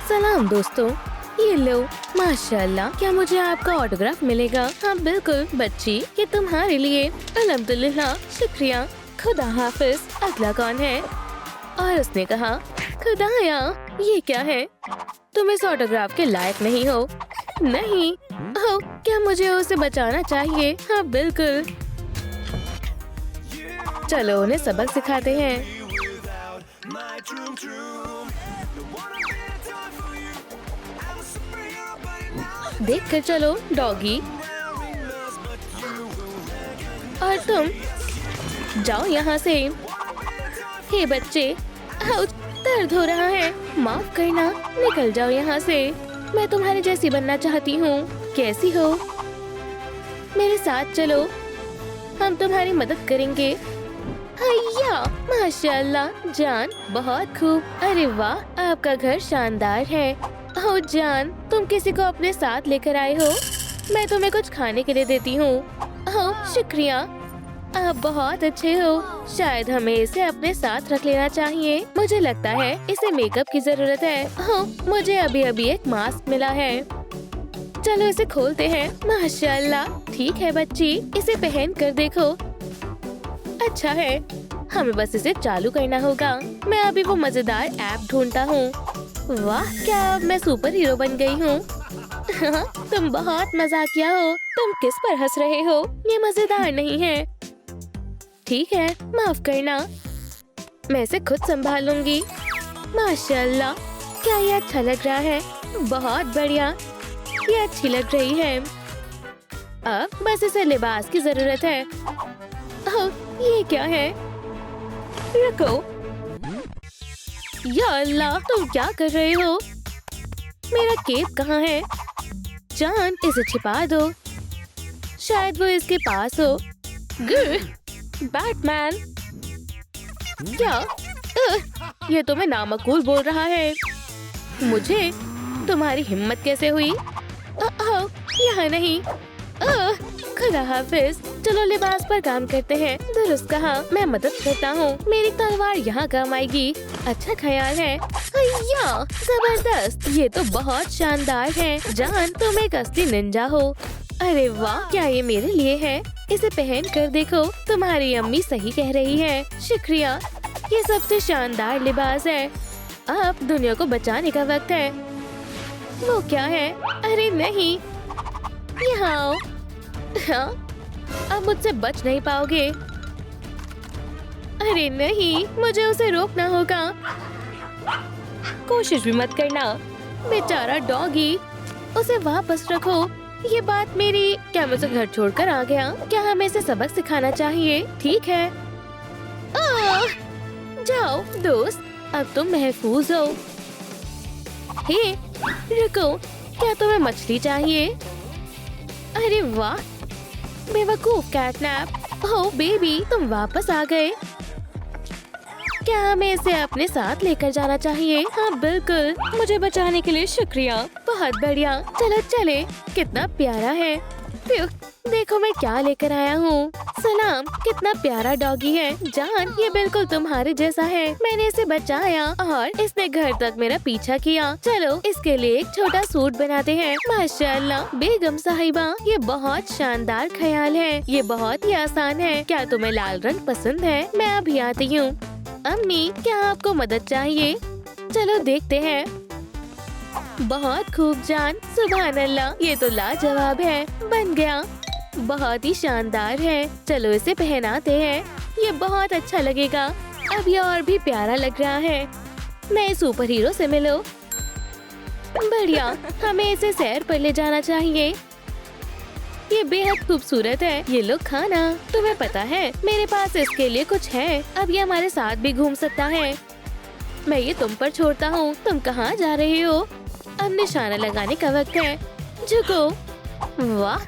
सलाम दोस्तों, ये लो। माशाल्लाह, क्या मुझे आपका ऑटोग्राफ मिलेगा? हाँ बिल्कुल बच्ची, ये तुम्हारे लिए। अल्हम्दुलिल्लाह, शुक्रिया, खुदा हाफिज। अगला कौन है? और उसने कहा, खुदाया, ये क्या है? तुम इस ऑटोग्राफ के लायक नहीं हो। नहीं। ओह, क्या मुझे उसे बचाना चाहिए? हाँ बिल्कुल। चलो उन्हें सबक सिखाते हैं। देख कर चलो डॉगी। और तुम जाओ यहाँ से। हे बच्चे, आउच, दर्द हो रहा है, माफ करना, निकल जाओ यहाँ से। मैं तुम्हारी जैसी बनना चाहती हूँ। कैसी हो? मेरे साथ चलो, हम तुम्हारी मदद करेंगे। हैया, माशाल्लाह जान, बहुत खूब। अरे वाह, आपका घर शानदार है। ओह जान, तुम किसी को अपने साथ लेकर आए हो? मैं तुम्हें कुछ खाने के लिए देती हूँ। ओह शुक्रिया, आप बहुत अच्छे हो। शायद हमें इसे अपने साथ रख लेना चाहिए। मुझे लगता है इसे मेकअप की जरूरत है। ओह, मुझे अभी अभी एक मास्क मिला है। चलो इसे खोलते हैं। माशाल्लाह, ठीक है बच्ची, इसे पहन कर देखो। अच्छा है, हमें बस इसे चालू करना होगा। मैं अभी वो मजेदार ऐप ढूंढता हूँ। वाह, क्या अब मैं सुपर हीरो बन गई हूँ। तुम बहुत मजाकिया हो। तुम किस पर हंस रहे हो? ये मजेदार नहीं है। ठीक है, माफ करना, मैं इसे खुद संभालूंगी। माशाल्लाह, क्या ये अच्छा लग रहा है? बहुत बढ़िया, ये अच्छी लग रही है। अब बस इसे लिबास की जरूरत है। ओह, ये क्या है? रुको, या अल्लाह, तुम क्या कर रहे हो? मेरा केप कहाँ है? जान, इसे छिपा दो। शायद वो इसके पास हो। बैटमैन, क्या? ये तुम्हें नामकूल बोल रहा है। मुझे? तुम्हारी हिम्मत कैसे हुई? यहाँ नहीं। खुदा हाफिज। चलो लिबास पर काम करते हैं। दुरुस्त कहा, मैं मदद करता हूँ। मेरी तलवार यहाँ काम आएगी। अच्छा ख्याल है। या जबरदस्त, ये तो बहुत शानदार है। जान, तुम एक असली निंजा हो। अरे वाह, क्या ये मेरे लिए है? इसे पहन कर देखो, तुम्हारी अम्मी सही कह रही है। शुक्रिया, ये सबसे शानदार लिबास है। अब दुनिया को बचाने का वक्त है। वो क्या है? अरे नहीं, यहाँ आओ। हाँ, अब मुझसे बच नहीं पाओगे। अरे नहीं, मुझे उसे रोकना होगा। कोशिश भी मत करना। बेचारा डॉगी, उसे वापस रखो। ये बात मेरी, क्या मुझे घर छोड़कर आ गया? क्या हमें इसे सबक सिखाना चाहिए? ठीक है। जाओ दोस्त, अब तुम महफूज हो। हे, रुको, क्या तुम्हें मछली चाहिए? अरे वाह, बेवकूफ कैटनैप। ओह बेबी, तुम वापस आ गए। क्या हमें इसे अपने साथ लेकर जाना चाहिए? हाँ बिल्कुल, मुझे बचाने के लिए शुक्रिया। बहुत बढ़िया, चलो चले। कितना प्यारा है। देखो मैं क्या लेकर आया हूँ। सलाम, कितना प्यारा डॉगी है। जान, ये बिल्कुल तुम्हारे जैसा है। मैंने इसे बचाया और इसने घर तक मेरा पीछा किया। चलो इसके लिए एक छोटा सूट बनाते हैं। माशाल्लाह बेगम साहिबा, ये बहुत शानदार ख्याल है। ये बहुत ही आसान है। क्या तुम्हें लाल रंग पसंद है? मैं अभी आती हूँ। अम्मी, क्या आपको मदद चाहिए? चलो देखते हैं। बहुत खूब जान, सुभान अल्लाह, ये तो लाजवाब है। बन गया, बहुत ही शानदार है। चलो इसे पहनाते हैं, ये बहुत अच्छा लगेगा। अब ये और भी प्यारा लग रहा है। नए सुपर हीरो से मिलो। बढ़िया, हमें इसे सैर पर ले जाना चाहिए। ये बेहद खूबसूरत है। ये लो खाना। तुम्हें पता है, मेरे पास इसके लिए कुछ है। अब ये हमारे साथ भी घूम सकता है। मैं ये तुम पर छोड़ता हूँ। तुम कहाँ जा रहे हो? अब निशाना लगाने का वक्त है। झुको। वाह,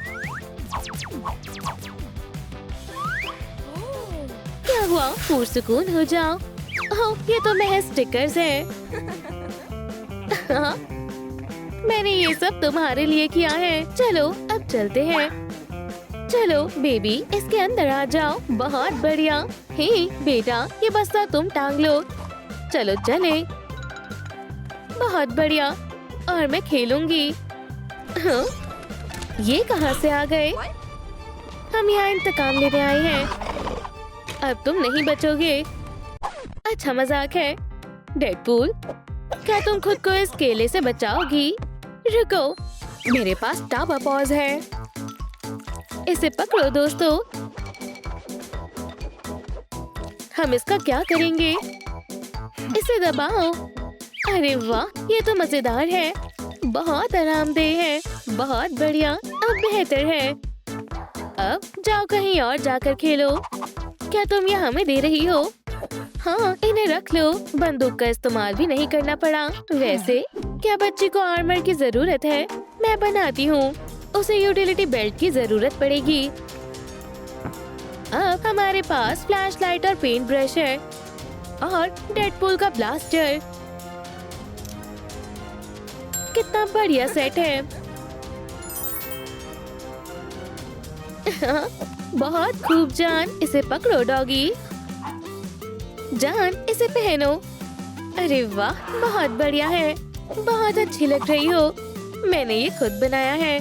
क्या हुआ? पुरसुकून हो जाओ। ओह, ये तो महज स्टिकर्स हैं। मैंने ये सब तुम्हारे लिए किया है। चलो अब चलते हैं। चलो बेबी, इसके अंदर आ जाओ। बहुत बढ़िया। हे बेटा, ये बस्ता तुम टांग लो। चलो चले। बहुत बढ़िया, और मैं खेलूंगी। हाँ? ये कहाँ से आ गए? हम यहाँ इंतकाम लेने आए हैं। अब तुम नहीं बचोगे। अच्छा मजाक है। डेडपूल, क्या तुम खुद को इस केले से बचाओगी? रुको, मेरे पास टाबा पॉज है। इसे पकड़ो दोस्तों। हम इसका क्या करेंगे? इसे दबाओ। अरे वाह, ये तो मजेदार है। बहुत आरामदेह है। बहुत बढ़िया, अब बेहतर है। अब जाओ कहीं और जाकर खेलो। क्या तुम यह हमें दे रही हो? हाँ, इन्हें रख लो। बंदूक का इस्तेमाल भी नहीं करना पड़ा। वैसे क्या बच्ची को आर्मर की जरूरत है? मैं बनाती हूँ। उसे यूटिलिटी बेल्ट की जरूरत पड़ेगी। अब हमारे पास फ्लैशलाइट और पेंट ब्रश है और डेडपूल का ब्लास्टर। कितना बढ़िया सेट है। बहुत खूब जान। इसे पकड़ो डॉगी। जान, इसे पहनो। अरे वाह, बहुत बढ़िया है। बहुत अच्छी लग रही हो। मैंने ये खुद बनाया है।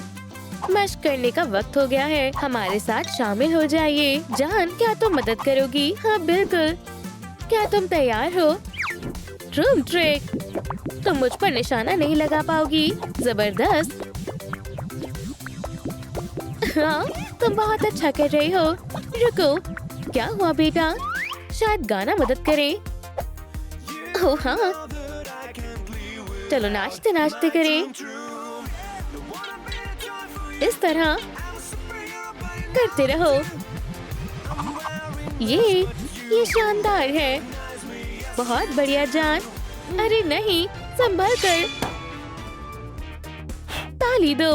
मश्क करने का वक्त हो गया है। हमारे साथ शामिल हो जाइए। जान, क्या तुम मदद करोगी? हाँ बिल्कुल। क्या तुम तैयार हो? Room trick. तुम मुझ पर निशाना नहीं लगा पाओगी। जबरदस्त। हाँ, तुम बहुत अच्छा कर रही हो। रुको, क्या हुआ बेटा? शायद गाना मदद करे। ओह हाँ, चलो नाचते नाचते करें। इस तरह करते रहो। ये शानदार है। बहुत बढ़िया जान। अरे नहीं, संभल कर। ताली दो।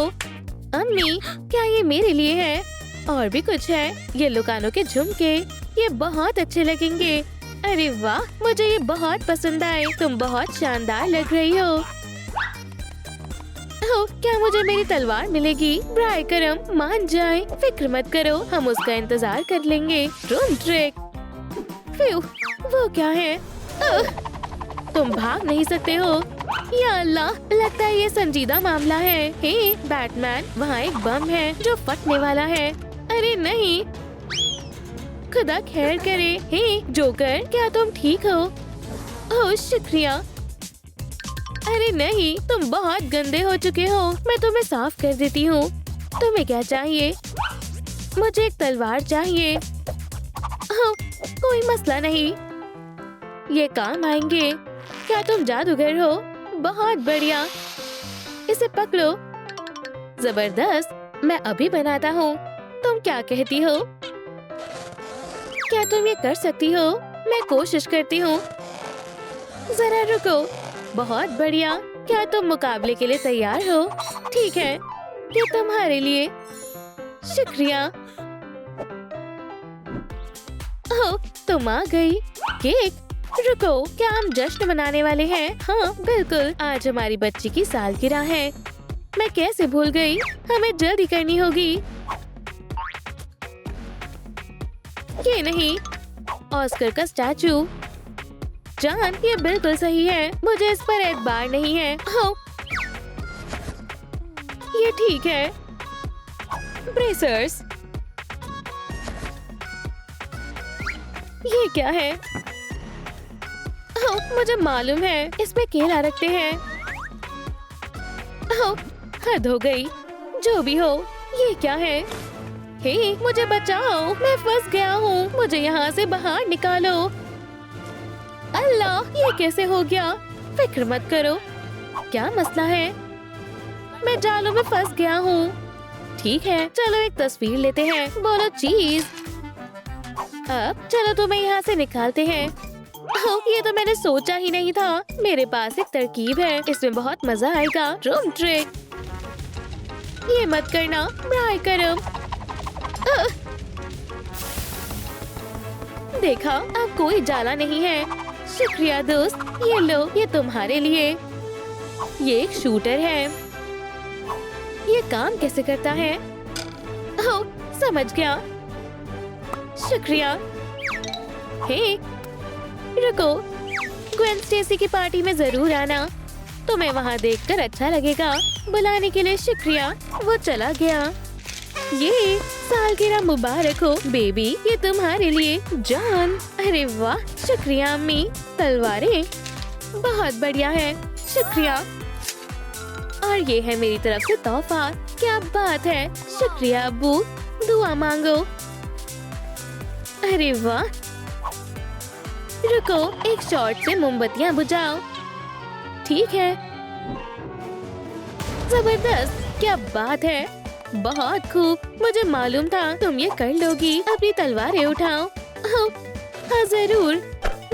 अम्मी, क्या ये मेरे लिए है? और भी कुछ है। ये लुकानों के झुमके, ये बहुत अच्छे लगेंगे। अरे वाह, मुझे ये बहुत पसंद आए। तुम बहुत शानदार लग रही हो। ओह, क्या मुझे मेरी तलवार मिलेगी? ब्राय करम, मान जाए। फिक्र मत करो, हम उसका इंतजार कर लेंगे। Room trick. फ्यू, वो क्या है? तुम भाग नहीं सकते हो। या अल्लाह, लगता है ये संजीदा मामला है। हे बैटमैन, वहाँ एक बम है जो फटने वाला है। अरे नहीं, खुदा खैर करे। हे जोकर, क्या तुम ठीक हो? ओह शुक्रिया। अरे नहीं, तुम बहुत गंदे हो चुके हो। मैं तुम्हें साफ कर देती हूँ। तुम्हें क्या चाहिए? मुझे एक तलवार चाहिए। ओह, कोई मसला नहीं, ये काम आएंगे। क्या तुम जादूगर हो? बहुत बढ़िया। इसे पकड़ो। जबरदस्त, मैं अभी बनाता हूँ। तुम क्या कहती हो? क्या तुम ये कर सकती हो? मैं कोशिश करती हूँ। जरा रुको। बहुत बढ़िया। क्या तुम मुकाबले के लिए तैयार हो? ठीक है, ये तुम्हारे लिए। शुक्रिया। ओह, तुम आ गई। केक। रुको, क्या हम जश्न मनाने वाले हैं? हाँ बिल्कुल, आज हमारी बच्ची की सालगिरह है। मैं कैसे भूल गई? हमें जल्दी करनी होगी। ये नहीं, ऑस्कर का स्टैचू। जान, ये बिल्कुल सही है। मुझे इस पर एतबार नहीं है। हाँ, ये ठीक है। ब्रेसर्स। ये क्या है? हाँ, मुझे मालूम है, इसमें केला रखते हैं। हाँ, हद हो गई। जो भी हो, ये क्या है? हे, मुझे बचाओ, मैं फंस गया हूँ। मुझे यहाँ से बाहर निकालो। अल्लाह, ये कैसे हो गया? फिक्र मत करो। क्या मसला है? मैं जालों में फंस गया हूँ। ठीक है, चलो एक तस्वीर लेते हैं। बोलो चीज। अब चलो तुम्हें यहाँ से निकालते हैं। ये तो मैंने सोचा ही नहीं था। मेरे पास एक तरकीब है, इसमें बहुत मजा आएगा। Room trick. ये मत करना, ब्राय करम। देखा, अब कोई जाला नहीं है। शुक्रिया दोस्त। ये लो, ये तुम्हारे लिए। ये एक शूटर है। ये काम कैसे करता है? ओह, समझ गया। शुक्रिया। हे रुको, ग्वेन स्टेसी की पार्टी में जरूर आना। तुम्हें वहाँ देखकर अच्छा लगेगा। बुलाने के लिए शुक्रिया। वो चला गया। ये सालगिरह मुबारक हो बेबी, ये तुम्हारे लिए जॉन। अरे वाह, शुक्रिया अम्मी। तलवारें बहुत बढ़िया है, शुक्रिया। और ये है मेरी तरफ से तोहफा। क्या बात है, शुक्रिया अब्बू। दुआ मांगो। अरे वाह, रुको, एक शॉर्ट से मोमबत्तियां बुझाओ। ठीक है, जबरदस्त, क्या बात है, बहुत खूब। मुझे मालूम था तुम ये कर लोगी। अपनी तलवारें उठाओ। हाँ जरूर,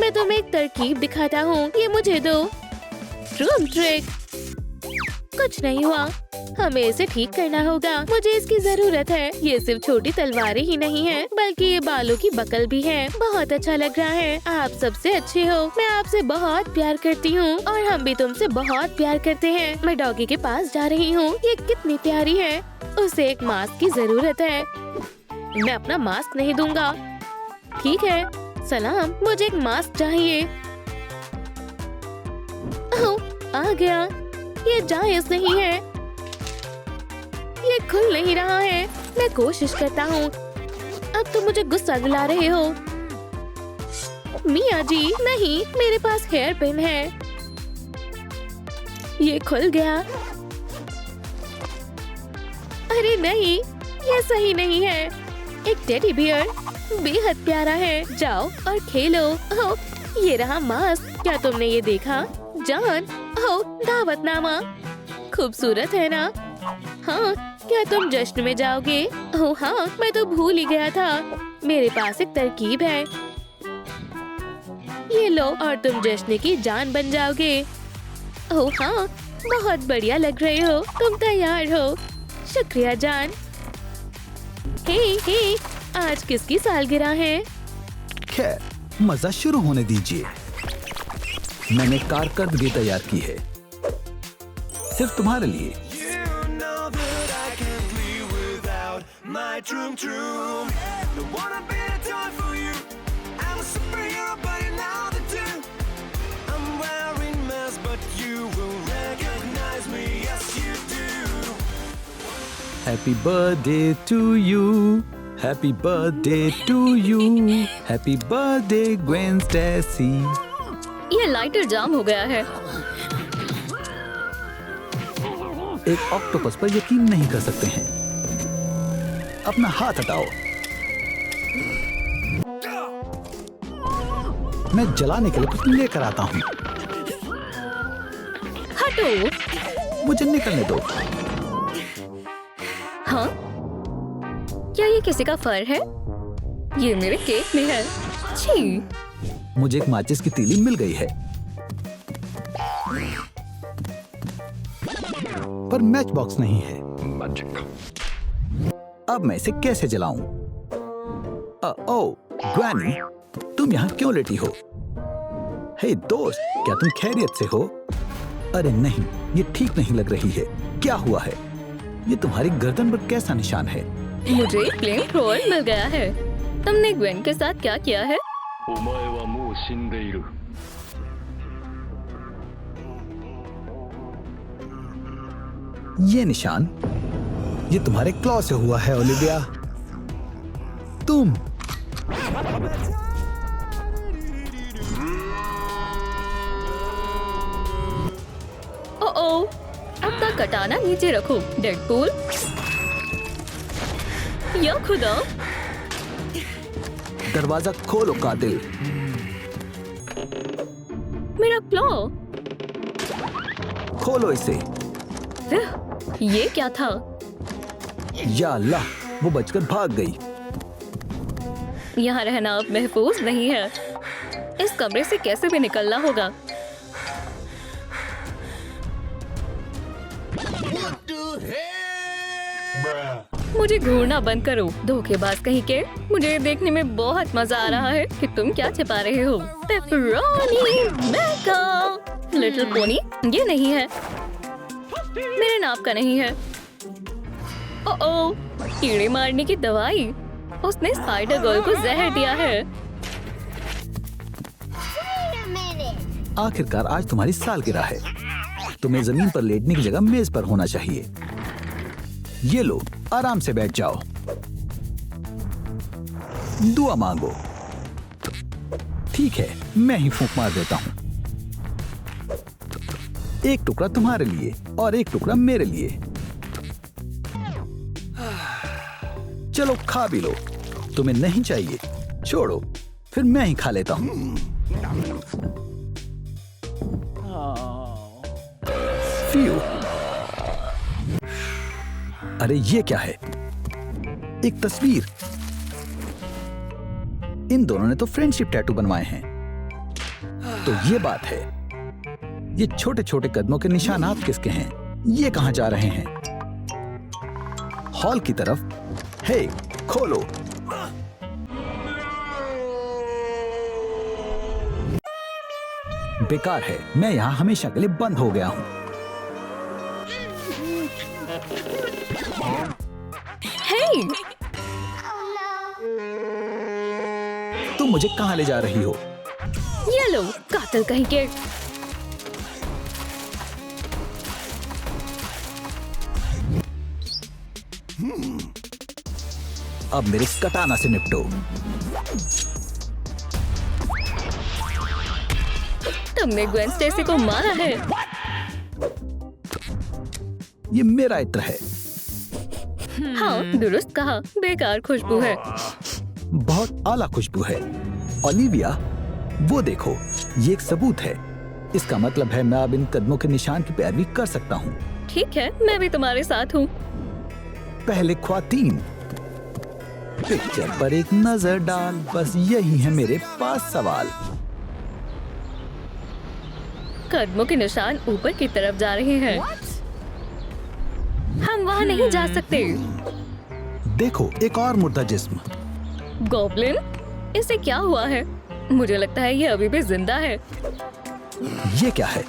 मैं तुम्हें एक तरकीब दिखाता हूँ, ये मुझे दो। Room trick. कुछ नहीं हुआ, हमें इसे ठीक करना होगा। मुझे इसकी जरूरत है। ये सिर्फ छोटी तलवारें ही नहीं है, बल्कि ये बालों की बकल भी है। बहुत अच्छा लग रहा है। आप सबसे अच्छे हो। मैं आपसे बहुत प्यार करती हूँ और हम भी तुमसे बहुत प्यार करते हैं। मैं डॉगी के पास जा रही हूँ। ये कितनी प्यारी है। उसे एक मास्क की जरूरत है। मैं अपना मास्क नहीं दूंगा। ठीक है, सलाम, मुझे एक मास्क चाहिए। आ गया। ये जायज नहीं है, ये खुल नहीं रहा है। मैं कोशिश करता हूँ। अब तो मुझे गुस्सा दिला रहे हो। मिया जी, नहीं, मेरे पास हेयर पिन है। ये खुल गया। अरे नहीं, ये सही नहीं है। एक टेडी बियर बेहद प्यारा है। जाओ और खेलो। ओह, ये रहा मास्क। क्या तुमने ये देखा जॉन? ओह, दावतनामा खूबसूरत है ना? हाँ, क्या तुम जश्न में जाओगे? ओह हाँ, मैं तो भूल ही गया था। मेरे पास एक तरकीब है। ये लो और तुम जश्न की जान बन जाओगे। ओह हाँ, बहुत बढ़िया लग रहे हो। तुम तैयार हो? शुक्रिया जान। हे, आज किसकी सालगिरह है? खैर, मजा शुरू होने दीजिए। मैंने कारकर्दगी तैयार की है, सिर्फ तुम्हारे लिए। My troom troom, don't wanna be a toy for you. I'm a superhero, but you're not the two. I'm wearing mask, but you will recognize me. Yes, you do. Happy birthday to you. Happy birthday to you. Happy birthday, Gwen Stacy. ये lighter जाम हो गया है। एक octopus पर यकीन नहीं कर सकते हैं। अपना हाथ हटाओ। मैं जलाने के लिए कुछ लेकर आता हूँ। हटो। मुझे निकलने दो। हाँ? क्या ये किसी का फर है? ये मेरे केक में है। छी। मुझे एक माचिस की तीली मिल गई है, पर मैच बॉक्स नहीं है। अब मैं इसे कैसे जलाऊं? ओह, ग्वैनी, तुम यहाँ क्यों लेटी हो? हे दोस्त, क्या तुम खैरियत से हो? अरे नहीं, ये ठीक नहीं लग रही है। क्या हुआ है? ये तुम्हारी गर्दन पर कैसा निशान है? मुझे फ्लेम थ्रोअर मिल गया है। तुमने ग्वेन के साथ क्या किया है? ये निशान, ये तुम्हारे क्लॉ से हुआ है ओलिविया। तुम ओह, अपना कटाना नीचे रखो डेडपूल। या खुदा, दरवाजा खोलो कातिल। मेरा क्लॉ। खोलो इसे। ये क्या था? या अल्लाह, वो बचकर भाग गई। यहाँ रहना अब महफूज नहीं है। इस कमरे से कैसे भी निकलना होगा। मुझे घूरना बंद करो, धोखेबाज कहीं के। मुझे देखने में बहुत मजा आ रहा है कि तुम क्या छिपा रहे हो। Pepperoni makeup. लिटिल पोनी, ये नहीं है, मेरे नाप का नहीं है। ओह, कीड़े मारने की दवाई। उसने स्पाइडर गर्ल को जहर दिया है। आखिरकार आज तुम्हारी सालगिरह है। तुम्हें जमीन पर लेटने की जगह मेज पर होना चाहिए। ये लो, आराम से बैठ जाओ। दुआ मांगो। ठीक है, मैं ही फूंक मार देता हूँ। एक टुकड़ा तुम्हारे लिए और एक टुकड़ा मेरे लिए। चलो खा भी लो। तुम्हें नहीं चाहिए? छोड़ो, फिर मैं ही खा लेता हूँ। फियो। अरे ये क्या है? एक तस्वीर। इन दोनों ने तो फ्रेंडशिप टैटू बनवाए हैं। तो ये बात है। ये छोटे छोटे कदमों के निशानात किसके हैं? ये कहां जा रहे हैं? हॉल की तरफ। हे, खोलो। बेकार है, मैं यहां हमेशा के लिए बंद हो गया हूं। हे! तुम मुझे कहां ले जा रही हो? ये लो, कातिल कहीं के। अब मेरे कटाना से निपटो। तुमने ग्वेन स्टेसी को मारा है। ये मेरा इत्र है। हाँ, दुरुस्त कहा। बेकार खुशबू है। बहुत आला खुशबू है। ओलिविया, वो देखो, ये एक सबूत है। इसका मतलब है मैं अब इन कदमों के निशान की पैरवी कर सकता हूँ। ठीक है, मैं भी तुम्हारे साथ हूँ। पहले ख्वातीन, पिक्चर पर एक नजर डाल। बस यही है मेरे पास सवाल। कदमों के निशान ऊपर की तरफ जा रहे हैं। हम वहाँ नहीं जा सकते। देखो, एक और मुर्दा जिस्म। गॉब्लिन, इसे क्या हुआ है? मुझे लगता है ये अभी भी जिंदा है। ये क्या है?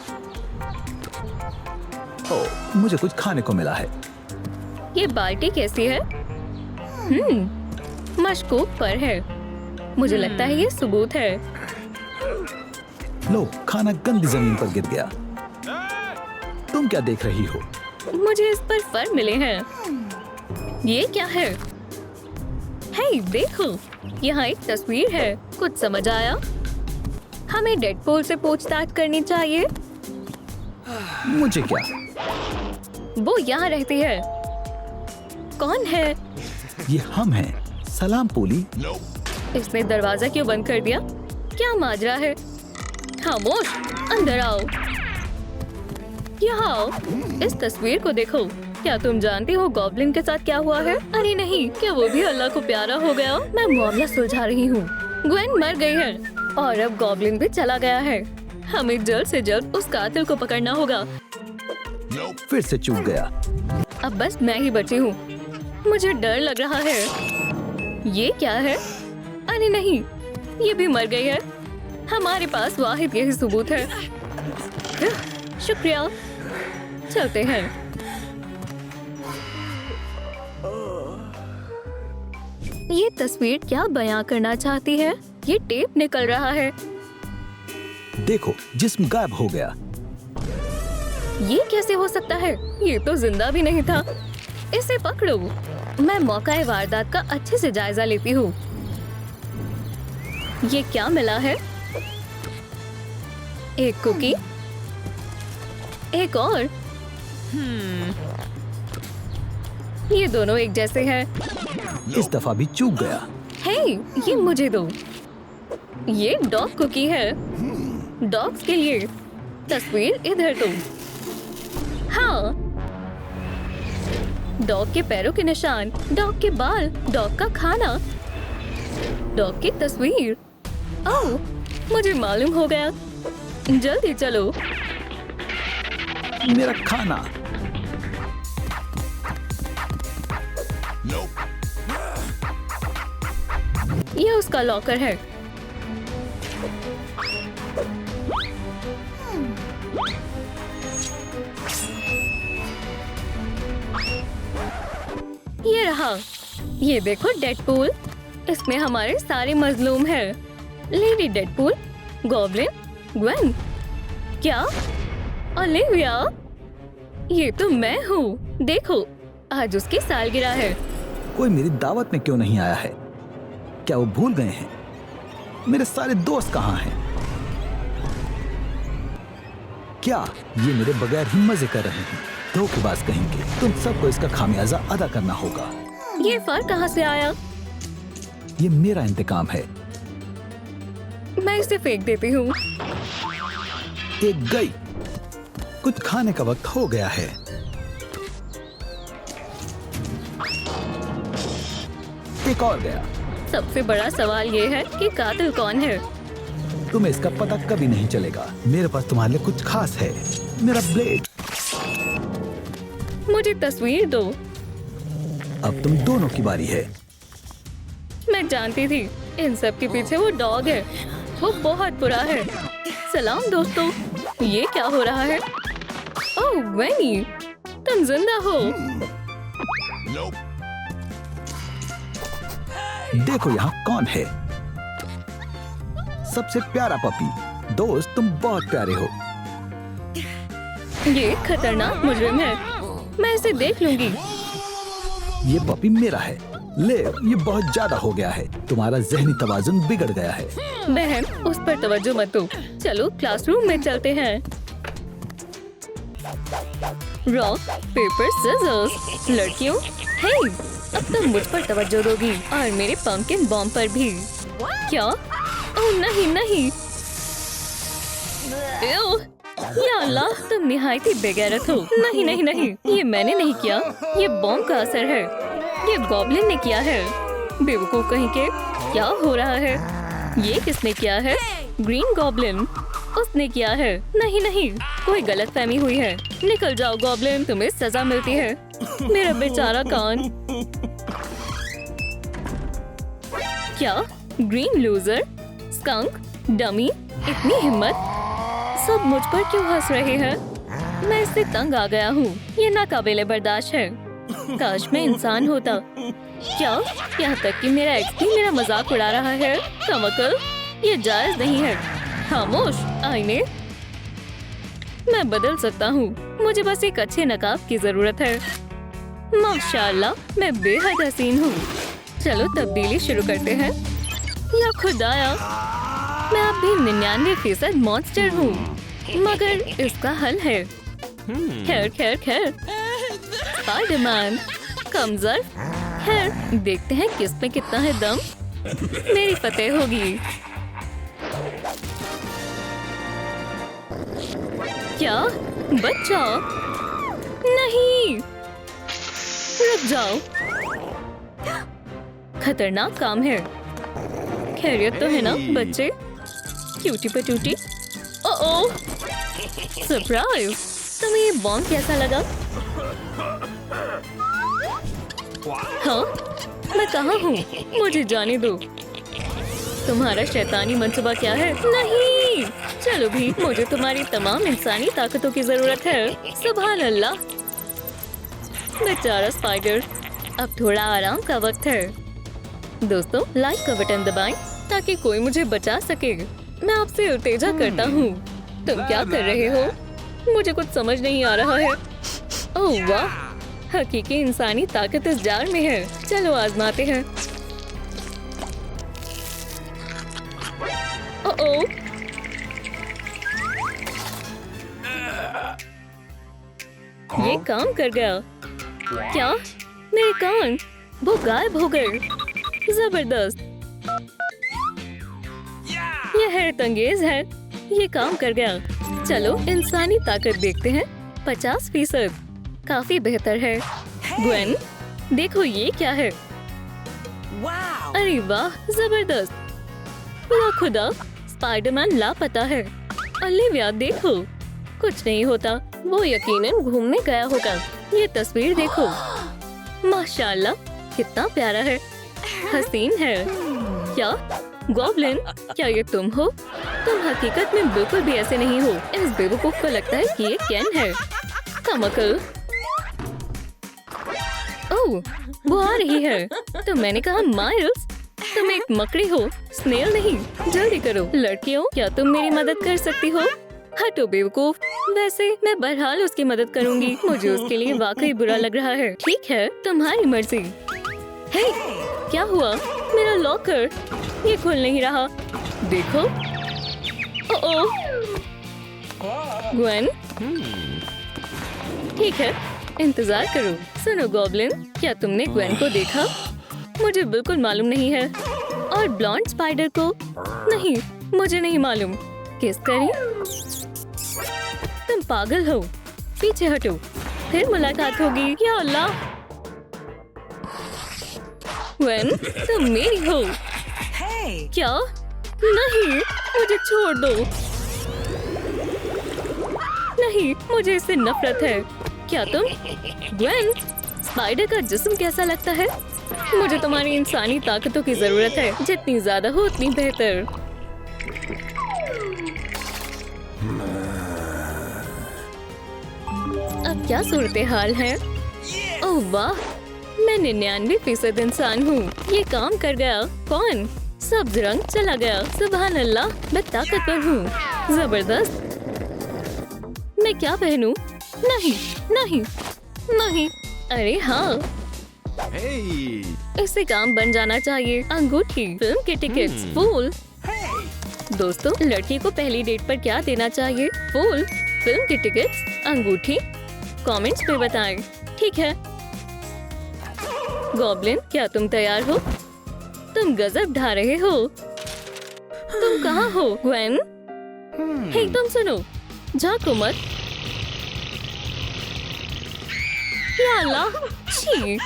ओह, मुझे कुछ खाने को मिला है। ये बाल्टी कैसी है? मशकूक पर है। मुझे लगता है ये सबूत है। लो, खाना गंदी जमीन पर गिर गया। तुम क्या देख रही हो? मुझे इस पर फर मिले हैं। ये क्या है? हे, देखो, यहाँ एक तस्वीर है। कुछ समझ आया? हमें डेडपूल से पूछताछ करनी चाहिए। मुझे क्या? वो यहाँ रहती है। कौन है? ये हम हैं। सलाम पोली। इसने दरवाजा क्यों बंद कर दिया? क्या माजरा है? खामोश, अंदर आओ। यहाँ आओ। इस तस्वीर को देखो। क्या तुम जानती हो गॉब्लिन के साथ क्या हुआ है? अरे नहीं, क्या वो भी अल्लाह को प्यारा हो गया? मैं मामला सुलझा रही हूँ। ग्वेन मर गई है और अब गॉब्लिन भी चला गया है। हमें जल्द से जल्द उस कातिल को पकड़ना होगा। फिर से चूक गया। अब बस मैं ही बची हूँ। मुझे डर लग रहा है। ये क्या है? अरे नहीं, ये भी मर गई है। हमारे पास वाहिद यही सबूत है। शुक्रिया। चलते हैं। ये तस्वीर क्या बयां करना चाहती है? ये टेप निकल रहा है। देखो, जिस्म गायब हो गया। ये कैसे हो सकता है? ये तो जिंदा भी नहीं था। इसे पकड़ो। मैं मौका वारदात का अच्छे से जायजा लेती हूँ। ये क्या मिला है? एक कुकी, एक और। ये दोनों एक जैसे हैं। इस दफा भी चूक गया। हे, ये मुझे दो। ये डॉग कुकी है। डॉग्स के लिए। तस्वीर इधर दो। हाँ, डॉग के पैरों के निशान, डॉग के बाल, डॉग का खाना, डॉग की तस्वीर। ओह, मुझे मालूम हो गया। जल्दी चलो। मेरा खाना। ये उसका लॉकर है। ये रहा। ये देखो डेडपूल। इसमें हमारे सारे मजलूम हैं। Lady Deadpool, goblin, Gwen. क्या? ओलिविया? ये तो मैं हूँ। देखो, आज उसकी सालगिरह है। कोई मेरी दावत में क्यों नहीं आया है? क्या वो भूल गए हैं? मेरे सारे दोस्त कहाँ हैं? क्या ये मेरे बगैर ही मजे कर रहे हैं? धोखेबाज कहेंगे। तुम सबको इसका खामियाजा अदा करना होगा। ये फल कहाँ से आया? ये मेरा इंतकाम है। मैं इसे फेंक देती हूँ। एक गई। कुछ खाने का वक्त हो गया है। एक और गया। सबसे बड़ा सवाल ये है कि कातिल कौन है? तुम्हें इसका पता कभी नहीं चलेगा। मेरे पास तुम्हारे लिए कुछ खास है। मेरा ब्लेड। मुझे तस्वीर दो। अब तुम दोनों की बारी है। मैं जानती थी इन सब के पीछे वो डॉग है। वो बहुत बुरा है। सलाम दोस्तों, ये क्या हो रहा है? ओह वेनी, तुम जिंदा हो। देखो यहाँ कौन है। सबसे प्यारा पपी। दोस्त, तुम बहुत प्यारे हो। ये खतरनाक मुजरिम है। मैं इसे देख लूंगी। ये पपी मेरा है। ले, ये बहुत ज्यादा हो गया है। तुम्हारा जहनी तवाजुन बिगड़ गया है। बहन, उस पर तवज्जो मत दो। चलो क्लासरूम में चलते हैं। Rock paper scissors. लड़कियों, हे, अब तुम मुझ पर तवज्जो दोगी और मेरे पंपकिन बॉम्ब पर भी। क्या? ओह नहीं नहीं। एव, या अल्लाह, तुम निहायत ही बेगैरत हो। नहीं नहीं नहीं, ये मैंने नहीं किया। ये बॉम्ब का असर है। ये गॉब्लिन ने किया है। बेवकूफ कहीं के। क्या हो रहा है? ये किसने किया है? Green goblin. उसने किया है। नहीं नहीं, कोई गलतफहमी हुई है। निकल जाओ गॉब्लिन, तुम्हें सजा मिलती है। मेरा बेचारा कान। क्या? ग्रीन लूजर, स्कंक, डमी, इतनी हिम्मत? सब मुझ पर क्यों हंस रहे हैं? मैं इससे तंग आ गया हूँ। ये नाकाबिले बर्दाश्त है। काश मैं इंसान होता। क्या? यहाँ तक कि मेरा एक्स भी मेरा मजाक उड़ा रहा है। कमअक्ल, ये जायज नहीं है। खामोश आईने। मैं बदल सकता हूँ। मुझे बस एक अच्छे नकाब की जरूरत है। माशाल्लाह, मैं बेहद हसीन हूँ। चलो तब्दीली शुरू करते हैं। या खुदाया, मैं अब भी 99% मॉन्स्टर हूँ। मगर इसका हल है। खैर खैर खैर, स्पाइडरमैन, कमजोर। खैर, देखते हैं किस में कितना है दम। मेरी फतेह होगी। क्या? बच्चा? नहीं, रुक जाओ। खतरनाक काम है। खैरियत तो है ना बच्चे? क्यूटी पटूटी। ओह, सरप्राइज। तुम्हें ये बॉम्ब कैसा लगा? हाँ, मैं कहाँ हूँ? मुझे जाने दो। तुम्हारा शैतानी मंसूबा क्या है? नहीं, चलो भी, मुझे तुम्हारी तमाम इंसानी ताकतों की जरूरत है। सुभान अल्लाह। बेचारा स्पाइडर। अब थोड़ा आराम का वक्त है। दोस्तों, लाइक का बटन दबाएं ताकि कोई मुझे बचा सके। मैं आपसे इल्तिजा करता हूँ। तुम क्या कर रहे हो? मुझे कुछ समझ नहीं आ रहा है। ओह वाह, हकीकी इंसानी ताकत इस जार में है। चलो आजमाते हैं। ओह, ये काम कर गया। क्या? मेरे कान, वो गायब हो गए। जबरदस्त। ये हैरतअंगेज है। ये काम कर गया। चलो इंसानी ताकत देखते हैं। 50%, काफी बेहतर है। ग्वेन, देखो ये क्या है? अरे वाह, जबरदस्त। या खुदा, स्पाइडरमैन लापता है। ओलिविया देखो, कुछ नहीं होता। वो यकीनन घूमने गया होगा। ये तस्वीर देखो। माशाल्लाह, कितना प्यारा है। हसीन है। क्या? गॉब्लिन, क्या ये तुम हो? तुम हकीकत में बिल्कुल भी ऐसे नहीं हो। इस बेवकूफ को लगता है कि ये केन है। कमअक्ल। ओह, वो आ रही है। तो मैंने कहा माइल्स, तुम एक मकड़ी हो, स्नेल नहीं। जल्दी करो। लड़कियों, क्या तुम मेरी मदद कर सकती हो? हटो बेवकूफ। वैसे मैं बहरहाल उसकी मदद करूंगी। मुझे उसके लिए वाकई बुरा लग रहा है। ठीक है, तुम्हारी मर्जी। हे, क्या हुआ? मेरा लॉकर ये खुल नहीं रहा। देखो। ओह, ग्वेन। ठीक है, इंतजार करो। सुनो गॉब्लिन, क्या तुमने ग्वेन को देखा? मुझे बिल्कुल मालूम नहीं है। और ब्लॉन्ड स्पाइडर को? नहीं, मुझे नहीं मालूम। किस करें? तुम पागल हो। पीछे हटो, फिर मुलाकात होगी। या अल्लाह, ग्वेन, तुम मेरी हो। क्या? नहीं, मुझे छोड़ दो। नहीं, मुझे इससे नफरत है। क्या तुम? ग्वेन, स्पाइडर का जिस्म कैसा लगता है? मुझे तुम्हारी इंसानी ताकतों की जरूरत है। जितनी ज्यादा हो उतनी बेहतर। अब क्या सूरत हाल है? ओह वाह, मैं 99% इंसान हूँ। ये काम कर गया। कौन? सब्ज रंग चला गया। सुभान अल्लाह, मैं ताकतवर हूँ। जबरदस्त। मैं क्या पहनूं? नहीं, नहीं, नहीं। अरे हाँ, इससे काम बन जाना चाहिए। अंगूठी, फिल्म के टिकट्स, फूल। दोस्तों, लड़की को पहली डेट पर क्या देना चाहिए? फूल, फिल्म के टिकट्स, अंगूठी। कमेंट्स में बताएं। ठीक है गॉब्लिन, क्या तुम तैयार हो? तुम गजब ढा रहे हो। तुम कहाँ हो ग्वेन? हे, तुम सुनो, झांको मत। या अल्लाह, छी।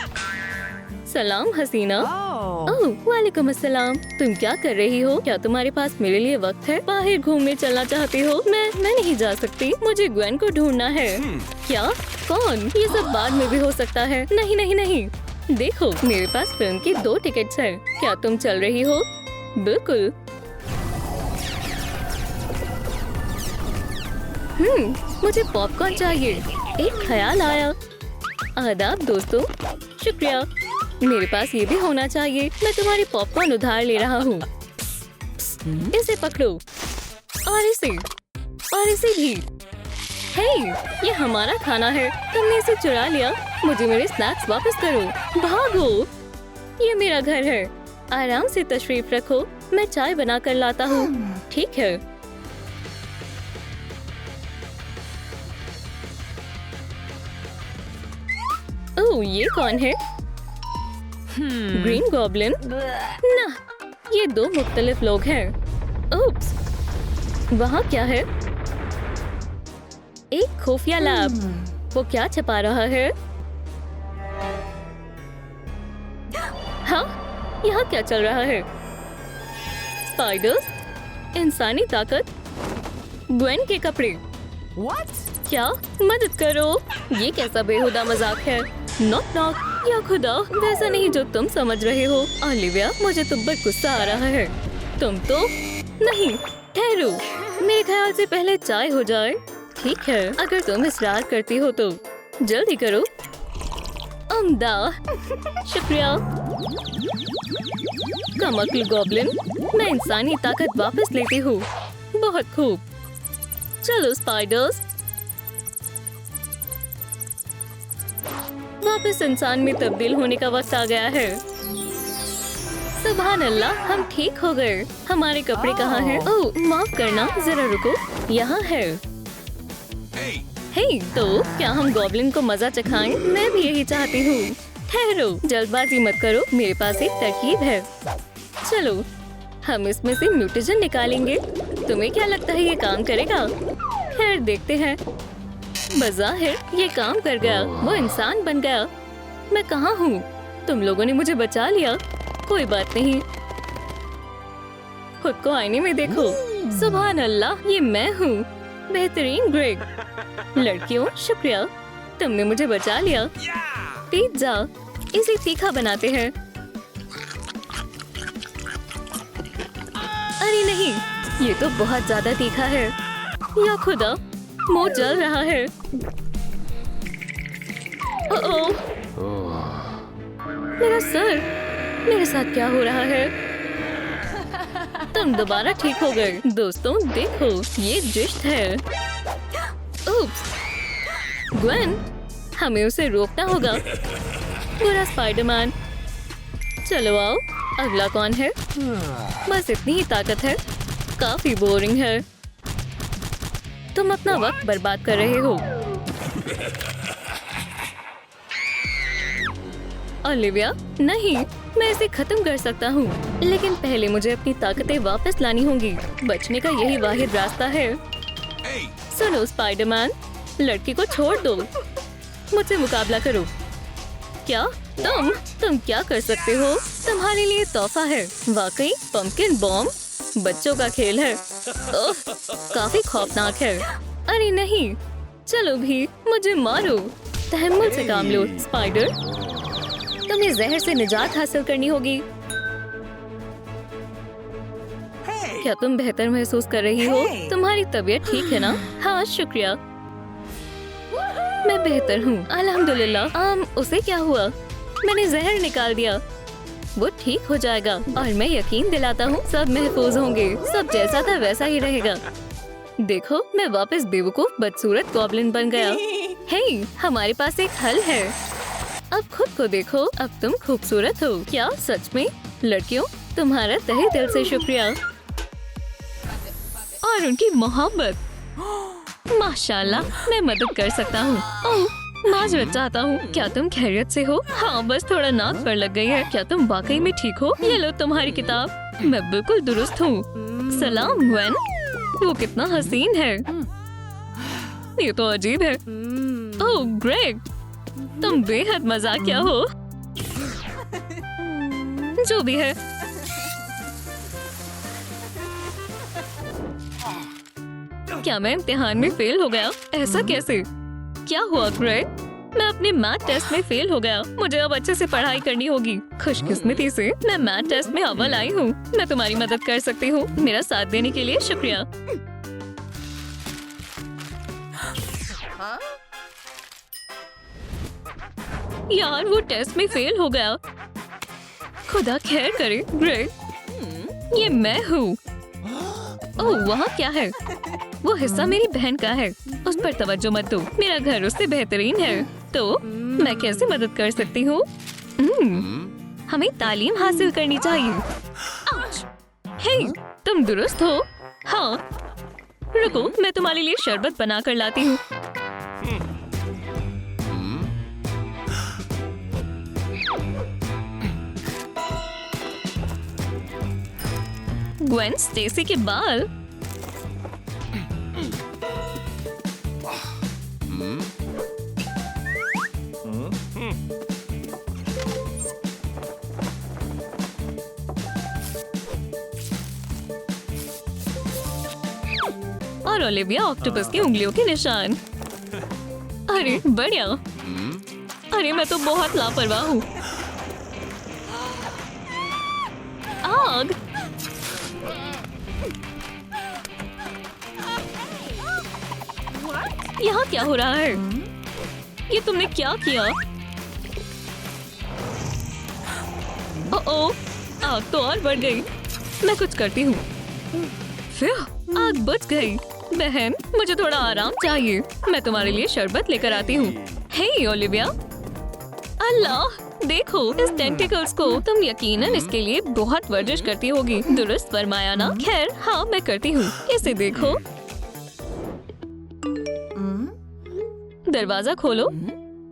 सलाम हसीना। ओह, वालेकुम अस्सलाम। तुम क्या कर रही हो? क्या तुम्हारे पास मेरे लिए वक्त है? बाहर घूमने चलना चाहती हो? मैं नहीं जा सकती। मुझे ग्वेन को ढूंढना है। क्या? कौन? ये सब बाद में भी हो सकता है। नहीं नहीं नहीं। देखो, मेरे पास फिल्म की 2 टिकट्स हैं। क्या तुम चल रही हो? बिल्कुल। मुझे पॉपकॉर्न चाहिए। एक ख्याल आया। आदाब दोस्तों, शुक्रिया। मेरे पास ये भी होना चाहिए। मैं तुम्हारी पॉपकॉर्न उधार ले रहा हूँ। इसे पकड़ो, और इसे भी। हे, ये हमारा खाना है। तुमने इसे चुरा लिया। मुझे मेरे स्नैक्स वापस करो। भागो, ये मेरा घर है। आराम से तशरीफ रखो। मैं चाय बना कर लाता हूँ। ठीक है। ओह, ये कौन है? Green goblin? ना, ये 2 मुख्तलिफ लोग हैं। ओप्स, वहाँ क्या है? एक खुफिया लैब। वो क्या छुपा रहा है? हाँ, यहाँ क्या चल रहा है? स्पाइडर्स, इंसानी ताकत, ग्वेन के कपड़े। क्या? मदद करो। ये कैसा बेहुदा मजाक है? Knock knock. या खुदा, वैसा नहीं जो तुम समझ रहे हो। ओलिविया, मुझे तुम पर गुस्सा आ रहा है। तुम तो नहीं। ठहरो, मेरे ख्याल से पहले चाय हो जाए। ठीक है, अगर तुम इसरार करती हो तो जल्दी करो। उम्दा, शुक्रिया। कमक्ल गॉब्लिन, मैं इंसानी ताकत वापस लेती हूँ। बहुत खूब। चलो स्पाइडर्स, वापस इंसान में तब्दील होने का वक्त आ गया है। सुभान अल्लाह, हम ठीक हो गए। हमारे कपड़े कहाँ हैं? ओह, माफ करना, जरा रुको। यहाँ है। हे, तो क्या हम गॉब्लिन को मजा चखाएं? मैं भी यही चाहती हूँ। ठहरो, जल्दबाजी मत करो। मेरे पास एक तरकीब है। चलो, हम इसमें से म्यूटेशन निकालेंगे। तुम्हें क्या लगता है ये काम करेगा? खैर, देखते हैं। बज़ाहिर ये काम कर गया। वो इंसान बन गया। मैं कहाँ हूँ? तुम लोगों ने मुझे बचा लिया। कोई बात नहीं। खुद को आईने में देखो। सुभान अल्लाह, ये मैं हूँ। बेहतरीन ग्रेग। लड़कियों, शुक्रिया, तुमने मुझे बचा लिया। पिज़्ज़ा, इसे तीखा बनाते हैं। अरे नहीं, ये तो बहुत ज्यादा तीखा है। या खुदा, मुंह जल रहा है। ओह, मेरा सर, मेरे साथ क्या हो रहा है? तुम दोबारा ठीक हो गए। दोस्तों देखो, ये डिश है। उप्स, ग्वेन, हमें उसे रोकना होगा। बुरा स्पाइडरमैन। चलो आओ, अगला कौन है? बस इतनी ही ताकत है। काफी बोरिंग है। तुम अपना वक्त बर्बाद कर रहे हो। ओलिविया, नहीं, मैं इसे खत्म कर सकता हूँ, लेकिन पहले मुझे अपनी ताकतें वापस लानी होंगी। बचने का यही वाहिद रास्ता है। सुनो स्पाइडरमैन, लड़की को छोड़ दो, मुझसे मुकाबला करो। क्या तुम क्या कर सकते हो? तुम्हारे लिए तोहफा है। वाकई पंपकिन बॉम्ब बच्चों का खेल है। ओह, काफी खौफनाक है। अरे नहीं, चलो भी, मुझे मारो। तहम्मुल से काम लो स्पाइडर। तुम्हें जहर से निजात हासिल करनी होगी। क्या तुम बेहतर महसूस कर रही हो? तुम्हारी तबीयत ठीक है ना? हाँ शुक्रिया, मैं बेहतर हूँ अल्हम्दुलिल्लाह। उसे क्या हुआ? मैंने जहर निकाल दिया। वो ठीक हो जाएगा और मैं यकीन दिलाता हूँ सब महफूज होंगे। सब जैसा था वैसा ही रहेगा। देखो, मैं वापस बेवकूफ बदसूरत गॉब्लिन बन गया। हे, हमारे पास एक हल है। अब खुद को देखो, अब तुम खूबसूरत हो। क्या सच में? लड़कियों, तुम्हारा तहे दिल से शुक्रिया। और उनकी मोहब्बत, माशाल्लाह, मैं मदद कर सकता हूँ। ओह, माजरत चाहता हूँ। क्या तुम खैरियत से हो? हाँ, बस थोड़ा नाक पर लग गई है। क्या तुम वाकई में ठीक हो? ये लो तुम्हारी किताब। मैं बिल्कुल दुरुस्त हूँ। सलाम ग्वेन, वो कितना हसीन है। ये तो अजीब है। ओह ग्रेग, तुम बेहद मजाकिया हो। जो भी है। क्या मैं इम्तिहान में फेल हो गया? ऐसा कैसे? क्या हुआ ग्रेग? मैं अपने मैथ टेस्ट में फेल हो गया। मुझे अब अच्छे से पढ़ाई करनी होगी। खुशकिस्मती से मैं मैथ टेस्ट में अव्वल आई हूँ। मैं तुम्हारी मदद कर सकती हूँ। मेरा साथ देने के लिए शुक्रिया। यार, वो टेस्ट में फेल हो गया। खुदा खैर करे ग्रेग। ये मैं हूँ। ओह, वहाँ क्या है? वो हिस्सा मेरी बहन का है। उस पर तवज्जो मत दो। मेरा घर उससे बेहतरीन है। तो मैं कैसे मदद कर सकती हूँ? हमें तालीम हासिल करनी चाहिए। हे, तुम दुरुस्त हो? हाँ, रुको, मैं तुम्हारे लिए शरबत बना कर लाती हूँ। ग्वेन स्टेसी के बाल। और ओलिविया ऑक्टोपस की उंगलियों के निशान। अरे बढ़िया। अरे मैं तो बहुत लापरवाह हूँ। आग। यहाँ क्या हो रहा है? ये तुमने क्या किया? ओह, आग तो और बढ़ गई। मैं कुछ करती हूँ। फिर आग बुझ गई। बहन, मुझे थोड़ा आराम चाहिए। मैं तुम्हारे लिए शरबत लेकर आती हूँ। हे ओलिविया, अल्लाह, देखो इस टेंटिकल्स को। तुम यकीनन इसके लिए बहुत वर्जिश करती होगी। दुरुस्त फरमाया ना? खैर, हाँ, मैं करती हूँ। इसे देखो। दरवाजा खोलो।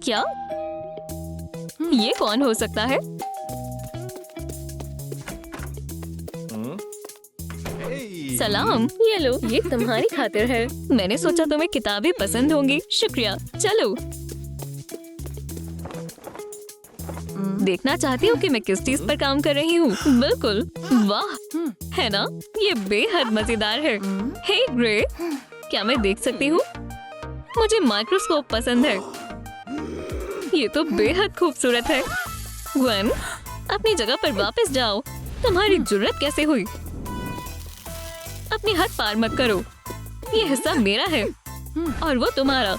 क्या? ये कौन हो सकता है? सलाम, ये लो, ये तुम्हारी खातिर है। मैंने सोचा तुम्हें किताबें पसंद होंगी। शुक्रिया। चलो, देखना चाहती हूँ कि मैं किस चीज पर काम कर रही हूँ? बिल्कुल, वाह, है ना? ये बेहद मजेदार है। हे ग्रे, क्या मैं देख सकती हूँ? मुझे माइक्रोस्कोप पसंद है। ये तो बेहद खूबसूरत है। ग्वेन, अपनी जगह पर वापस जाओ। तुम्हारी जुर्रत कैसे हुई? अपनी हद पार मत करो। ये हिस्सा मेरा है और वो तुम्हारा।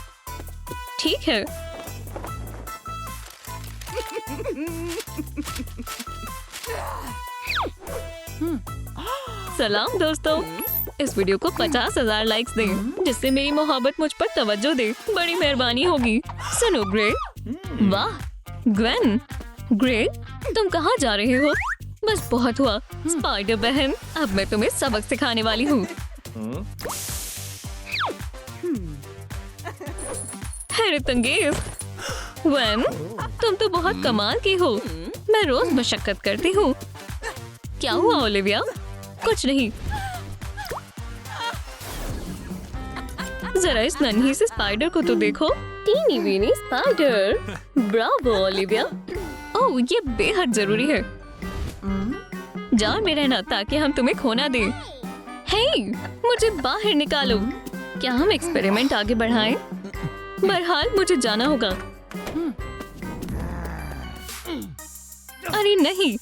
ठीक है। सलाम दोस्तों, इस वीडियो को 50,000 लाइक्स दें जिससे मेरी मोहब्बत मुझ पर तवज्जो दे, बड़ी मेहरबानी होगी। सुनो ग्रेग। वाह ग्वेन, ग्रेग तुम कहाँ जा रहे हो? बस बहुत हुआ स्पाइडर बहन, अब मैं तुम्हें सबक सिखाने वाली हूँ। हैरत अंगेज ग्वेन, तुम तो बहुत कमाल की हो। मैं रोज मशक्कत करती हूँ। क्या हुआ ओलिविया? कुछ नहीं। जरा इस नन्ही से स्पाइडर को तो देखो। Teeny weeny spider. Bravo Olivia. Oh ये बेहद जरूरी है। जाओ में रहना ताकि हम तुम्हें खोना दें। हे मुझे बाहर निकालो। क्या हम एक्सपेरिमेंट आगे बढ़ाएं? बहरहाल मुझे जाना होगा। अरे नहीं,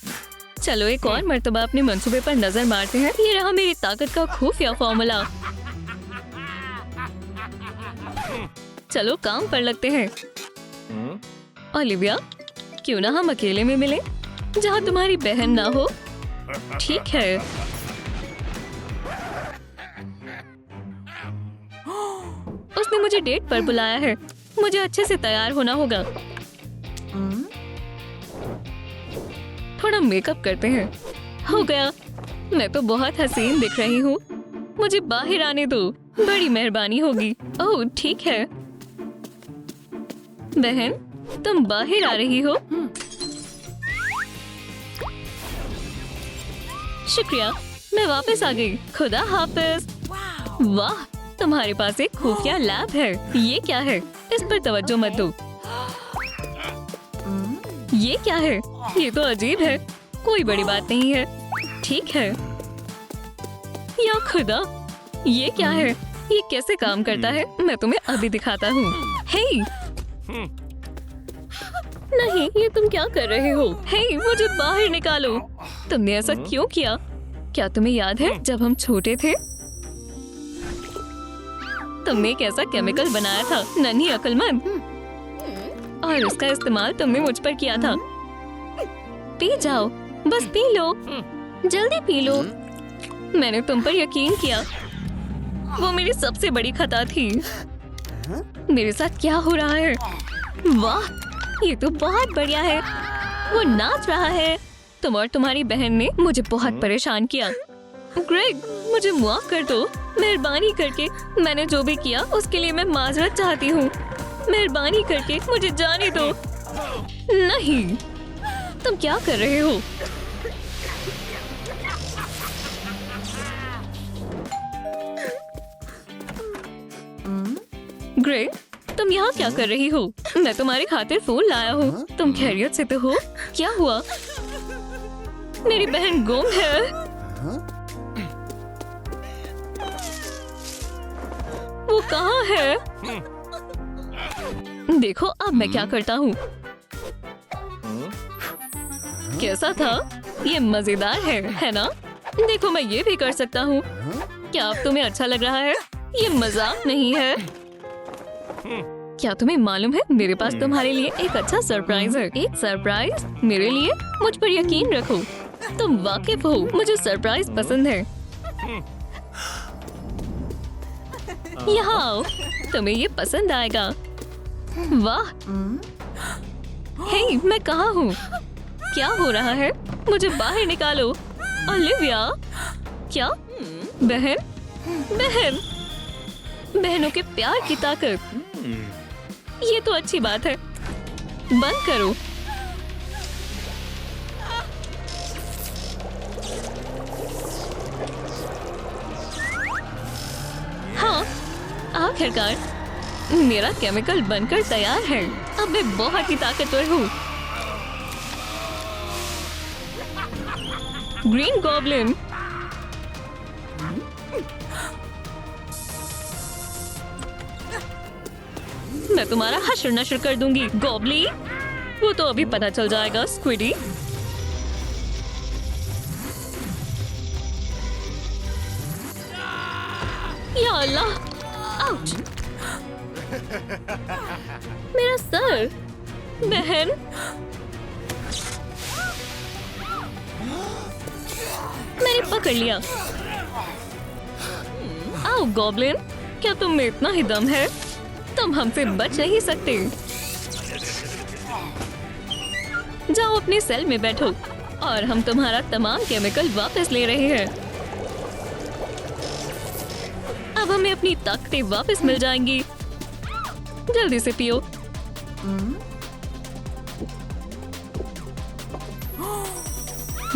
चलो एक और मर्तबा अपने मंसूबे पर नजर मारते हैं। ये रहा मेरी ताकत का खुफिया फॉर्मूला। चलो काम पर लगते हैं। ओलिविया, क्यों ना हम अकेले में मिलें जहाँ तुम्हारी बहन ना हो? ठीक है। उसने मुझे डेट पर बुलाया है, मुझे अच्छे से तैयार होना होगा। थोड़ा मेकअप करते हैं। हो गया, मैं तो बहुत हसीन दिख रही हूँ। मुझे बाहर आने दो, बड़ी मेहरबानी होगी। ओह ठीक है। बहन तुम बाहर आ रही हो? शुक्रिया, मैं वापस आ गई। खुदा हाफिज। वाह, तुम्हारे पास एक खुफिया लैब है। ये क्या है? इस पर तवज्जो मत दो। ये क्या है? ये तो अजीब है। कोई बड़ी बात नहीं है। ठीक है। या खुदा, ये क्या है? ये कैसे काम करता है? मैं तुम्हें अभी दिखाता हूँ। हे! नहीं, ये तुम क्या कर रहे हो? हे, मुझे बाहर निकालो। तुमने ऐसा क्यों किया? क्या तुम्हें याद है जब हम छोटे थे? तुमने एक ऐसा केमिकल बनाया था, नन्ही अक्लमंद, और उसका इस्तेमाल तुमने मुझ पर किया था। पी जाओ, बस पी लो, जल्दी पी लो। मैंने तुम पर यकीन किया। वो मेरी सबसे बड़ी खता थी। मेरे साथ क्या हो रहा है? वाह, ये तो बहुत बढ़िया है। वो नाच रहा है। तुम और तुम्हारी बहन ने मुझे बहुत परेशान किया। ग्रेग, मुझे माफ कर दो। मेहरबानी करके, मैंने जो भी किया उसके लिए मैं माजरत चाहती हूँ। मेहरबानी करके मुझे जाने दो। नहीं, तुम क्या कर रहे हो? ग्रेग, तुम यहाँ क्या कर रही हो? मैं तुम्हारी खातिर फूल लाया हूँ। तुम खैरियत से तो हो? क्या हुआ? मेरी बहन गुम है। वो कहाँ है? देखो अब मैं क्या करता हूँ। कैसा था? ये मजेदार है ना? देखो मैं ये भी कर सकता हूँ। क्या अब तुम्हें अच्छा लग रहा है? ये मजाक नहीं है। क्या तुम्हें मालूम है, मेरे पास तुम्हारे लिए एक अच्छा सरप्राइज है। एक सरप्राइज मेरे लिए? मुझ पर यकीन रखो, तुम वाकिफ हो, मुझे सरप्राइज पसंद है। यहाँ आओ, तुम्हें ये पसंद आएगा। वाह! हे, मैं कहाँ हूँ? क्या हो रहा है? मुझे बाहर निकालो। ओलिविया! क्या? बहन? बहन! बहनों के प्यार की ताकत। ये तो अच्छी बात है। बंद करो। हाँ, आखिरकार मेरा केमिकल बनकर तैयार है। अब मैं बहुत ही ताकतवर हूँ। Green goblin. मैं तुम्हारा हश्र नश्र कर दूंगी, गॉबली। वो तो अभी पता चल जाएगा, स्क्विडी। या अल्लाह! आउच! मेरा सर! बहन! मैंने पकड़ लिया। आओ गॉब्लिन, क्या तुम में इतना ही दम है? तुम हमसे बच नहीं सकते। जाओ अपने सेल में बैठो और हम तुम्हारा तमाम केमिकल वापस ले रहे हैं। अब हमें अपनी ताकतें वापस मिल जाएंगी। जल्दी से पियो।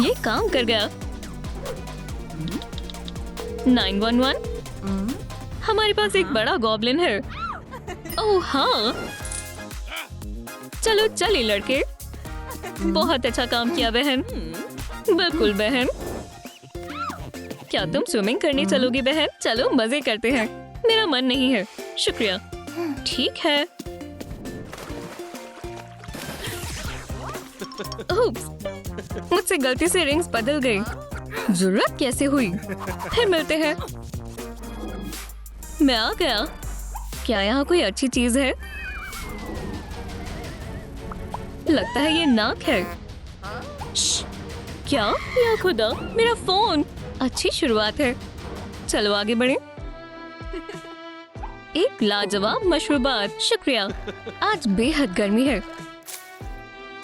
ये काम कर गया। 911, हमारे पास एक बड़ा गॉब्लिन है। ओह हाँ, चलो चलिए लड़के। बहुत अच्छा काम किया बहन। बिल्कुल बहन। क्या तुम स्विमिंग करने चलोगी बहन? चलो मजे करते हैं। मेरा मन नहीं है, शुक्रिया। ठीक है। ओप्स, मुझसे गलती से रिंग्स बदल गई। जरूरत कैसे हुई? फिर मिलते हैं। मैं आ गया। क्या यहाँ कोई अच्छी चीज है? लगता है ये नाक है। श्श, क्या? या खुदा, मेरा फोन। अच्छी शुरुआत है। चलो आगे बढ़े। एक लाजवाब मशरूबात, शुक्रिया। आज बेहद गर्मी है।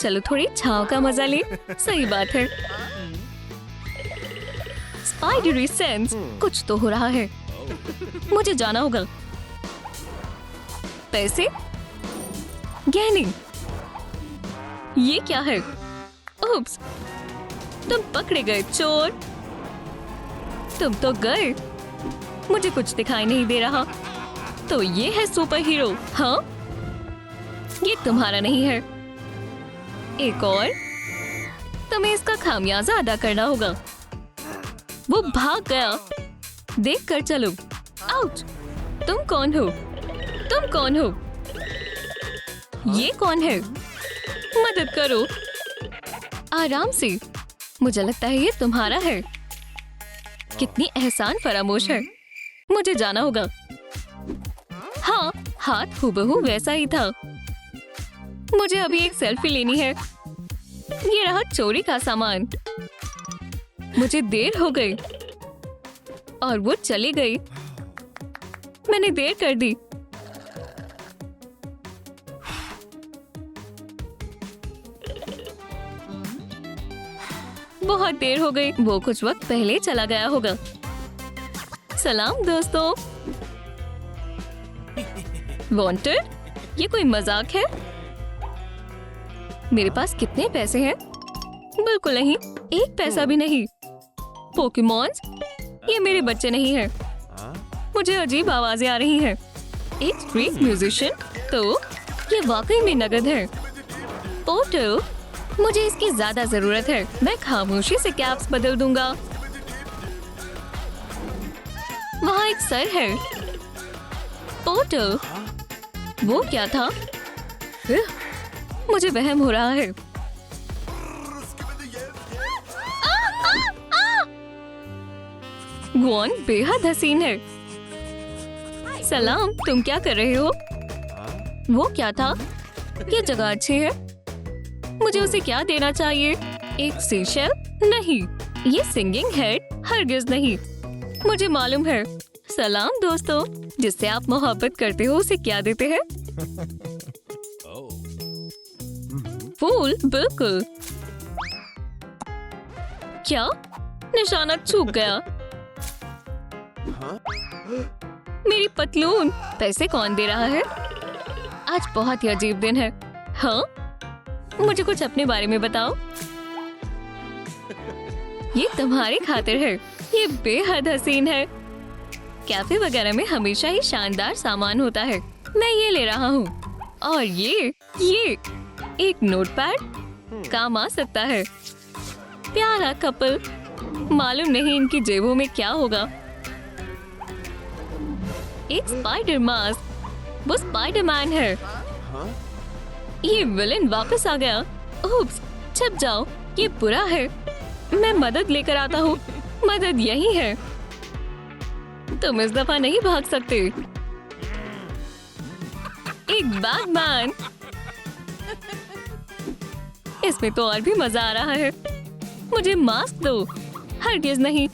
चलो थोड़ी छांव का मजा ले। सही बात है। स्पाइडरी सेंस, कुछ तो हो रहा है। मुझे जाना होगा। पैसे, गहने। ये क्या है? उप्स, तुम पकड़े गए चोर। तुम तो गए। मुझे कुछ दिखाई नहीं दे रहा। तो ये है सुपर हीरो। हाँ, ये तुम्हारा नहीं है। एक और। तुम्हें इसका खामियाजा अदा करना होगा। वो भाग गया। देख कर चलो। आउच! तुम कौन हो? तुम कौन हो? ये कौन है? मदद करो। आराम से। मुझे लगता है ये तुम्हारा है। कितनी एहसान फरामोश है। मुझे जाना होगा। हाँ, हाथ हूबहू वैसा ही था। मुझे अभी एक सेल्फी लेनी है। ये रहा चोरी का सामान। मुझे देर हो गई और वो चली गई। मैंने देर कर दी। बहुत देर हो गई। वो कुछ वक्त पहले चला गया होगा। सलाम दोस्तों। वांटेड? ये कोई मजाक है? मेरे पास कितने पैसे हैं? बिल्कुल नहीं, एक पैसा भी नहीं। पोकेमॉन्स? ये मेरे बच्चे नहीं हैं। मुझे अजीब आवाजें आ रही हैं। एक स्ट्रीट म्यूजिशियन? तो ये वाकई में नगद है। पोर्टल, मुझे इसकी ज्यादा जरूरत है। मैं खामोशी से कैप्स बदल दूंगा। वहाँ एक सर है। पोर्टल, वो क्या था? मुझे वहम हो रहा है। ग्वान बेहद हसीन है। सलाम, तुम क्या कर रहे हो? वो क्या था? ये जगह अच्छी है। मुझे उसे क्या देना चाहिए? एक सीशेल? नहीं, ये सिंगिंग हेड? हरगिज नहीं। मुझे मालूम है। सलाम दोस्तों, जिससे आप मोहब्बत करते हो उसे क्या देते हैं? फूल? बिल्कुल। क्या? निशाना चूक गया। मेरी पतलून। पैसे कौन दे रहा है? आज बहुत ही अजीब दिन है। हाँ, मुझे कुछ अपने बारे में बताओ। ये तुम्हारी खातिर है। ये बेहद हसीन है। कैफे वगैरह में हमेशा ही शानदार सामान होता है। मैं ये ले रहा हूँ। और ये एक नोटपैड काम आ सकता है। प्यारा कपल। मालूम नहीं इनकी जेबों में क्या होगा। एक स्पाइडर मास्क। वो स्पाइडरमैन है। ये विलेन वापस आ गया। ओप्स, छिप जाओ। ये बुरा है। मैं मदद लेकर आता हूँ। मदद यही है। तुम इस दफा नहीं भाग सकते। एक बैटमैन। इसमें तो और भी मजा आ रहा है। मुझे मास्क दो। हरगिज़ नहीं।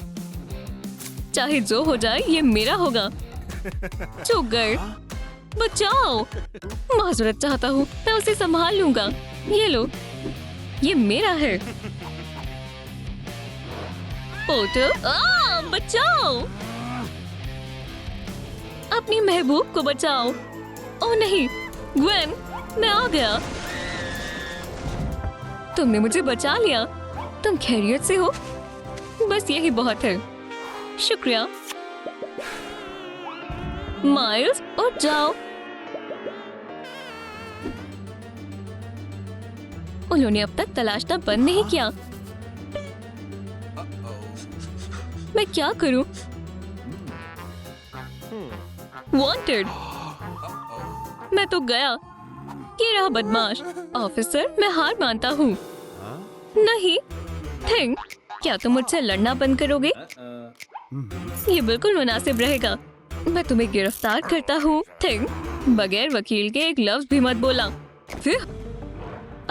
चाहे जो हो जाए ये मेरा होगा। चुप गए। बचाओ। माजरत चाहता हूँ, मैं उसे संभाल लूंगा। ये लो, ये मेरा है। पोटर, बचाओ। अपनी महबूब को बचाओ। ओह नहीं, ग्वेन, मैं आ गया। तुमने मुझे बचा लिया। तुम खैरियत से हो? बस यही बहुत है। शुक्रिया। माइल्स, उठ जाओ। उन्होंने अब तक तलाशना बंद नहीं किया। मैं क्या करूं? वांटेड। मैं तो गया। ये रहा बदमाश। ऑफिसर, मैं हार मानता हूँ। नहीं, थिंक, क्या तुम मुझसे लड़ना बंद करोगे? ये बिल्कुल मुनासिब रहेगा। मैं तुम्हें गिरफ्तार करता हूँ। थिंक, बगैर वकील के एक लफ्ज भी मत बोला। फिर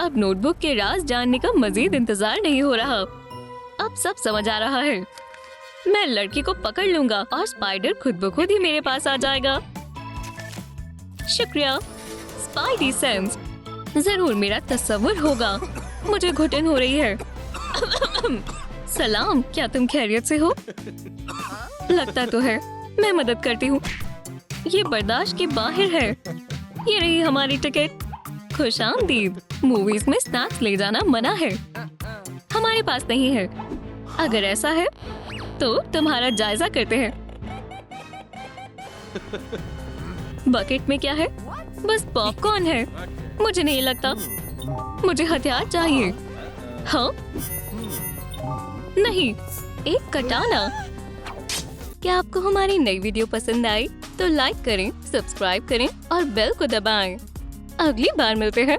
अब नोटबुक के राज जानने का मजीद इंतजार नहीं हो रहा। अब सब समझ आ रहा है। मैं लड़की को पकड़ लूंगा और स्पाइडर खुद ब खुद ही मेरे पास आ जाएगा। शुक्रिया, स्पाइडी सेंस। जरूर मेरा तस्वुर होगा। मुझे घुटन हो रही है। सलाम, क्या तुम खैरियत से हो? लगता तो है। मैं मदद करती हूँ। ये बर्दाश्त के बाहर है। ये रही हमारी टिकट। खुशामदीद। मूवीज में स्नैक्स ले जाना मना है। हमारे पास नहीं है। अगर ऐसा है तो तुम्हारा जायजा करते हैं। बकेट में क्या है? बस पॉपकॉर्न है। मुझे नहीं लगता। मुझे हथियार चाहिए। हाँ? नहीं, एक कटाना। क्या आपको हमारी नई वीडियो पसंद आई तो लाइक करें, सब्सक्राइब करें और बेल को दबाएं। अगली बार मिलते हैं।